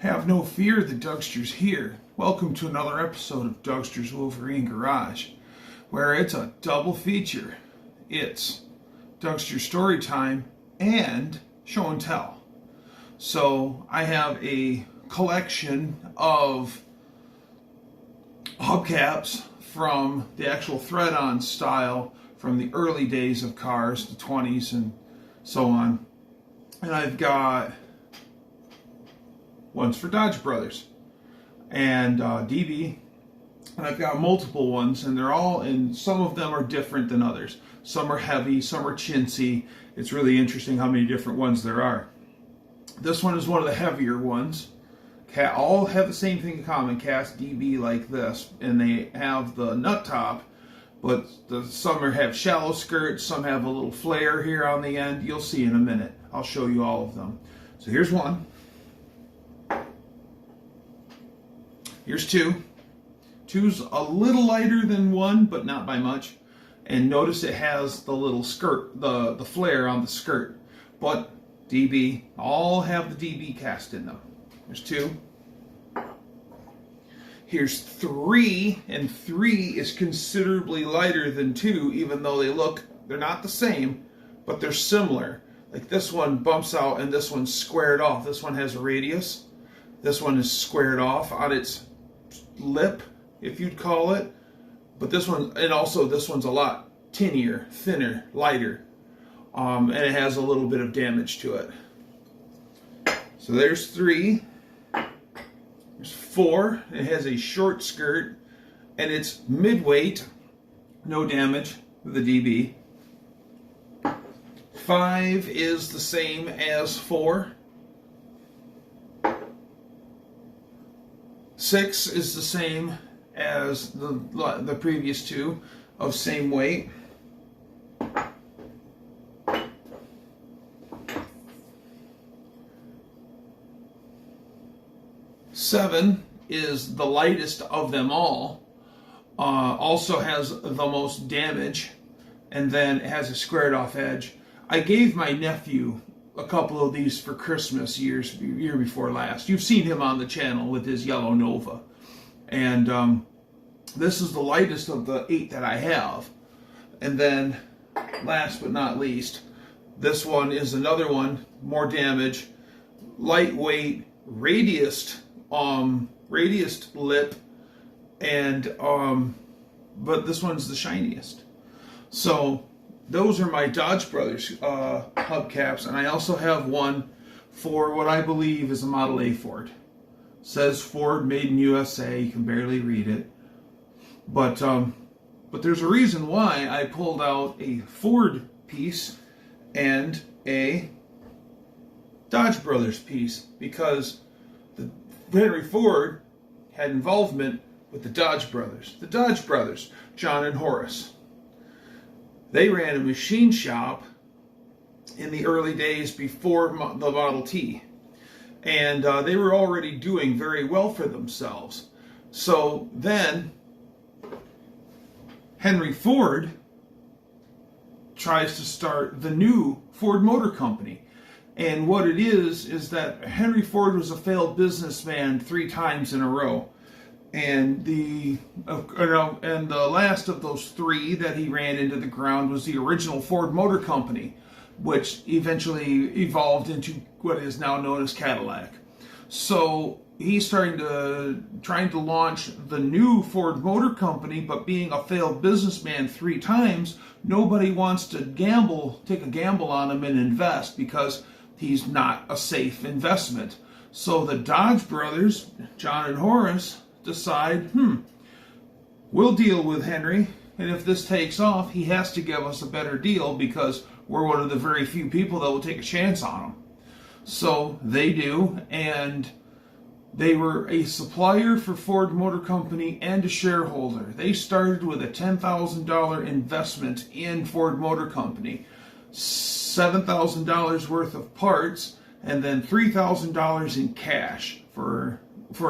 Have no fear, the Dougster's here. Welcome to another episode of Dougster's Wolverine Garage, where it's a double feature. It's Dougster story time and show and tell. So I have a collection of hubcaps from the actual thread-on style from the early days of cars, the 20s and so on. And I've got one's for Dodge Brothers and DB, and I've got multiple ones, and they're all, and some of them are different than others. Some are heavy, some are chintzy. It's really interesting how many different ones there are. This one is one of the heavier ones. All have the same thing in common, cast DB like this, and they have the nut top, but some have shallow skirts, some have a little flare here on the end. You'll see in a minute. I'll show you all of them. So here's one. Here's two. Two's a little lighter than one, but not by much. And notice it has the little skirt, the flare on the skirt. But DB, all have the DB cast in them. There's two. Here's three, and three is considerably lighter than two, even though they're not the same, but they're similar. Like this one bumps out and this one's squared off. This one has a radius. This one is squared off on its lip, if you'd call it. But this one, and also this one's a lot tinier, thinner, lighter. And it has a little bit of damage to it. So there's three. There's four. It has a short skirt, and it's mid-weight, no damage with the DB. 5 is the same as 4. 6 is the same as the previous two of same weight. 7 is the lightest of them all. Also has the most damage, and then it has a squared off edge. I gave my nephew a couple of these for Christmas year before last. You've seen him on the channel with his yellow Nova. And this is the lightest of the 8 that I have. And then, last but not least, this one is another one, more damage, lightweight, radiused lip, and but this one's the shiniest. So those are my Dodge Brothers hubcaps, and I also have one for what I believe is a Model A Ford. It says Ford made in USA. You can barely read it, but there's a reason why I pulled out a Ford piece and a Dodge Brothers piece, because Henry Ford had involvement with the Dodge Brothers. The Dodge Brothers, John and Horace, they ran a machine shop in the early days before the Model T. And they were already doing very well for themselves. So then Henry Ford tries to start the new Ford Motor Company. And what it is that Henry Ford was a failed businessman 3 times in a row. And the last of those 3 that he ran into the ground was the original Ford Motor Company, which eventually evolved into what is now known as Cadillac. So he's trying to launch the new Ford Motor Company, but being a failed businessman 3 times, nobody wants to take a gamble on him and invest, because he's not a safe investment. So the Dodge Brothers, John and Horace, decide, we'll deal with Henry, and if this takes off, he has to give us a better deal, because we're one of the very few people that will take a chance on him. So they do, and they were a supplier for Ford Motor Company and a shareholder. They started with a $10,000 investment in Ford Motor Company, $7,000 worth of parts, and then $3,000 in cash for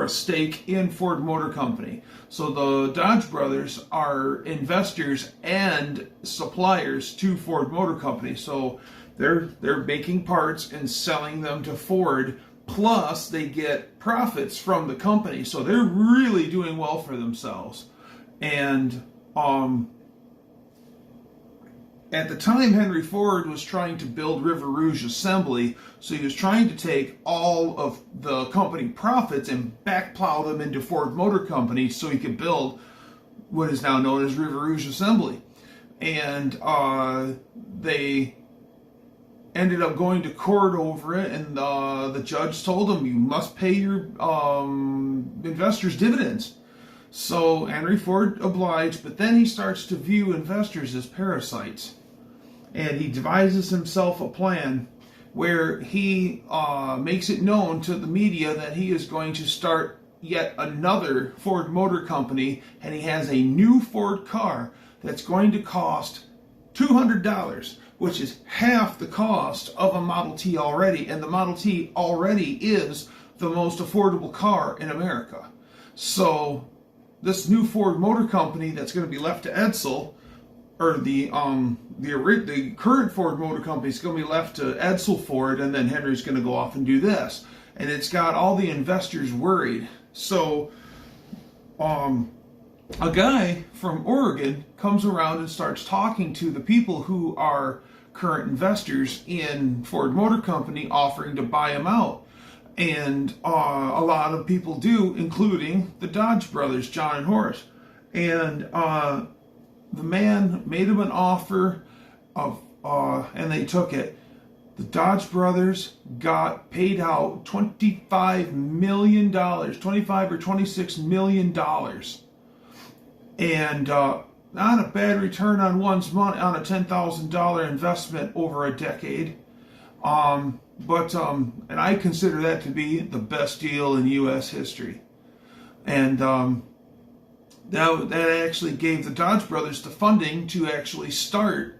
a stake in Ford Motor Company. So the Dodge Brothers are investors and suppliers to Ford Motor Company. So they're making parts and selling them to Ford plus they get profits from the company, so they're really doing well for themselves. And at the time, Henry Ford was trying to build River Rouge Assembly, so he was trying to take all of the company profits and backplow them into Ford Motor Company so he could build what is now known as River Rouge Assembly. And they ended up going to court over it, and the judge told him, you must pay your investors dividends. So Henry Ford obliged, but then he starts to view investors as parasites. And he devises himself a plan where he makes it known to the media that he is going to start yet another Ford Motor Company, and he has a new Ford car that's going to cost $200, which is half the cost of a Model T already, and the Model T already is the most affordable car in America. So this new Ford Motor Company that's going to be left to Edsel, or the current Ford Motor Company is going to be left to Edsel Ford, and then Henry's going to go off and do this. And it's got all the investors worried. So a guy from Oregon comes around and starts talking to the people who are current investors in Ford Motor Company, offering to buy them out. And a lot of people do, including the Dodge brothers, John and Horace. And the man made him an offer of, and they took it. The Dodge brothers got paid out $25 million, $25 or $26 million. And not a bad return on one's money on a $10,000 investment over a decade. And I consider that to be the best deal in U.S. history. And that actually gave the Dodge brothers the funding to actually start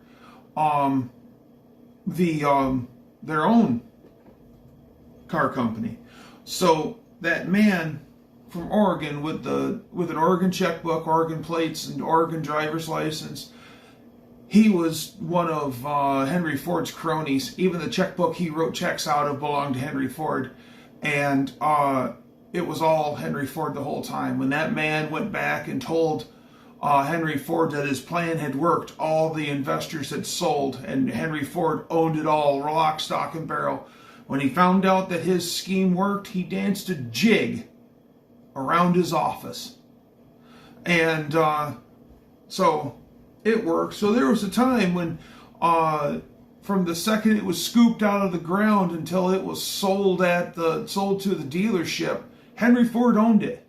their own car company. So that man from Oregon with an Oregon checkbook, Oregon plates, and Oregon driver's license, he was one of Henry Ford's cronies. Even the checkbook he wrote checks out of belonged to Henry Ford, and it was all Henry Ford the whole time. When that man went back and told Henry Ford that his plan had worked, all the investors had sold, and Henry Ford owned it all, lock, stock, and barrel. When he found out that his scheme worked, he danced a jig around his office. And so it worked. So there was a time when from the second it was scooped out of the ground until it was sold to the dealership, Henry Ford owned it.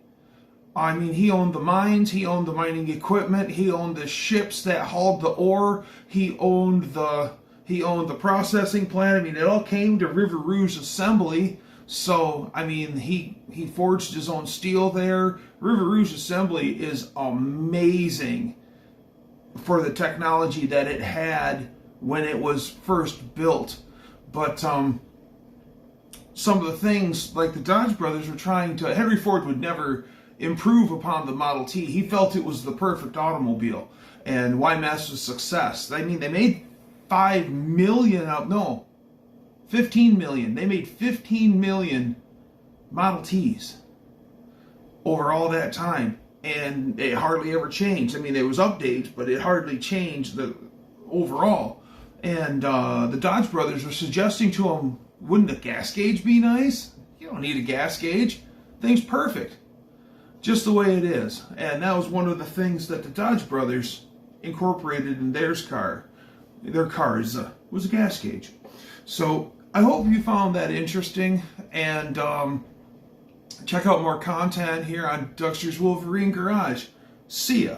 I mean, he owned the mines, he owned the mining equipment, he owned the ships that hauled the ore, he owned the processing plant. I mean, it all came to River Rouge Assembly. So, I mean, he forged his own steel there. River Rouge Assembly is amazing for the technology that it had when it was first built. But some of the things, like the Dodge brothers were trying to, Henry Ford would never improve upon the Model T. He felt it was the perfect automobile, and why mess with success? I mean, they made 15 million. They made 15 million Model Ts over all that time, and it hardly ever changed. I mean, there was updates, but it hardly changed the overall. And the Dodge brothers were suggesting to him, wouldn't a gas gauge be nice? You don't need a gas gauge. Thing's perfect, just the way it is. And that was one of the things that the Dodge brothers incorporated in their cars was a gas gauge. So I hope you found that interesting, and check out more content here on Dougster's Wolverine Garage. See ya.